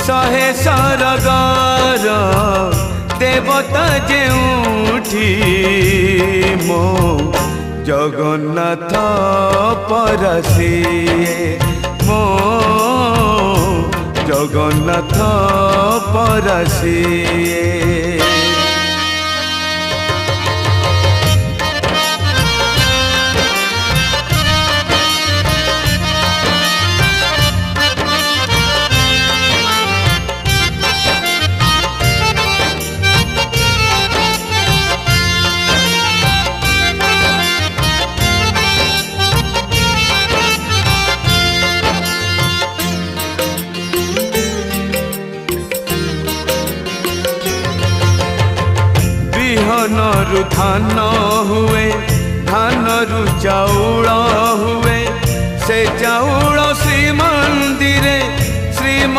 शहे सरगार देवता जेउठी मो जगन्नाथ परसिए मो जगन्नाथ परसिए। बिहनरु धान हुए धानरु चाउल हुए से चाउल श्रीमंदिरे श्रीम